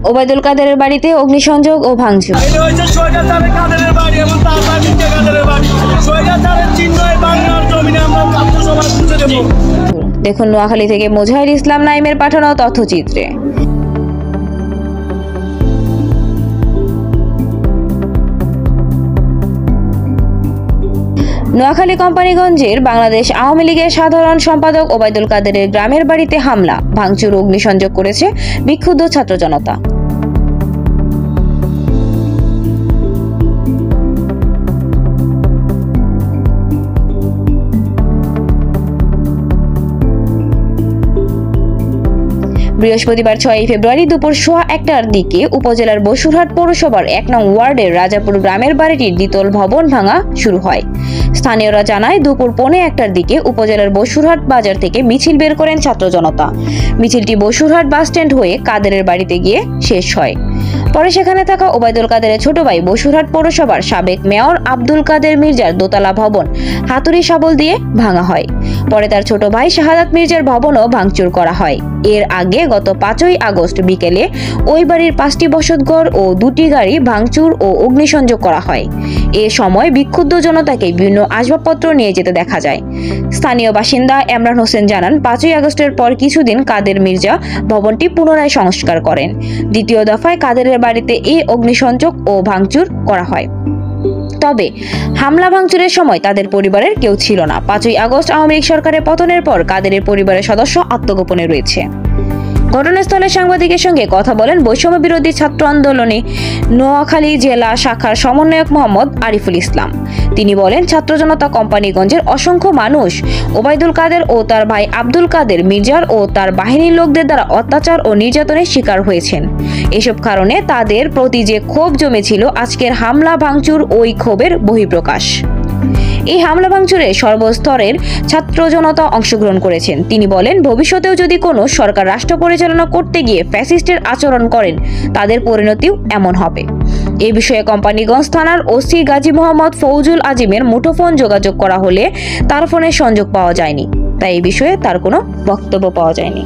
ওবায়দুল কাদেরের বাড়িতে অগ্নিসংযোগ ও ভাঙচুর। দেখুন নোয়াখালী থেকে মোজাহির ইসলাম নাইমের পাঠানো তথ্যচিত্রে। নোয়াখালী কোম্পানিগঞ্জের বাংলাদেশ আওয়ামী লীগের সাধারণ সম্পাদক ওবায়দুল কাদেরের গ্রামের বাড়িতে হামলা, ভাঙচুর, অগ্নিসংযোগ করেছে বিক্ষুব্ধ ছাত্র জনতা। বৃহস্পতিবার 6 ফেব্রুয়ারি দুপুর 1:15টার দিকে উপজেলার বসুরহাট পৌরসভার 1 নং ওয়ার্ডের রাজাপুর গ্রামের বাড়িটির দ্বিতল ভবন ভাঙা শুরু হয়। স্থানীয়রা জানায় দুপুর 1:15টার দিকে উপজেলার বসুরহাট বাজার থেকে মিছিল বের করেন ছাত্র জনতা। মিছিলটি বসুরহাট বাসস্ট্যান্ড হয়ে কাদেরের বাড়িতে গিয়ে শেষ হয়। পরে সেখানে থাকা ওবায়দুল কাদেরের ছোট ভাই বসুরহাট পৌরসভার সাবেক মেয়র আব্দুল কাদের মির্জার দোতলা ভবন হাতুড়ি শাবল দিয়ে ভাঙা হয়। পরে তার ছোট ভাই শাহাদাত মির্জার ভবনও ভাঙচুর করা হয়। এর আগে গত 5ই আগস্ট বিকেলে ওই বাড়ির 5টি বসতঘর ও 2টি গাড়ি ভাঙচুর ও অগ্নিসংযোগ করা হয়। এ সময় বিক্ষুব্ধ জনতাকে বিভিন্ন আসবাবপত্র নিয়ে যেতে দেখা যায়। স্থানীয় বাসিন্দা ইমরান হোসেন জানান, 5ই আগস্টের পর কিছুদিন কাদের মির্জা ভবনটি পুনরায় সংস্কার করেন। দ্বিতীয় দফায় কাদেরের বাড়িতে এই অগ্নিসংযোগ ও ভাঙচুর করা হয়। তবে হামলা ভাঙচুরের সময় তাদের পরিবারের কেউ ছিল না। 5ই আগস্ট আওয়ামী লীগ সরকারের পতনের পর কাদেরের পরিবারের সদস্য আত্মগোপনে রয়েছে। ঘটনাস্থলে সাংবাদিকের সঙ্গে কথা বলেন বৈষম্য বিরোধী ছাত্র আন্দোলনে নোয়াখালী জেলা শাখার সমন্বয়ক মোহাম্মদ আরিফুল ইসলাম। তিনি বলেন, ছাত্র জনতা কোম্পানিগঞ্জের অসংখ্য মানুষ ওবায়দুল কাদের ও তার ভাই আব্দুল কাদের মির্জার ও তার বাহিনীর লোকদের দ্বারা অত্যাচার ও নির্যাতনের শিকার হয়েছেন। এসব কারণে তাদের প্রতি যে ক্ষোভ জমেছিল, আজকের হামলা ভাঙচুর ওই ক্ষোভের বহিঃপ্রকাশ। এই হামলা ভাঙচুরে সর্বস্তরের ছাত্র জনতা অংশগ্রহণ করেছেন। তিনি বলেন, ভবিষ্যতেও যদি কোনো সরকার রাষ্ট্র পরিচালনা করতে গিয়ে ফ্যাসিস্টের আচরণ করেন, তাদের পরিণতিও এমন হবে। এই বিষয়ে কোম্পানিগঞ্জ থানার ওসি গাজী মোহাম্মদ ফৌজুল আজিমের মুঠোফোন যোগাযোগ করা হলে তার ফোনে সংযোগ পাওয়া যায়নি, তাই এই বিষয়ে তার কোনো বক্তব্য পাওয়া যায়নি।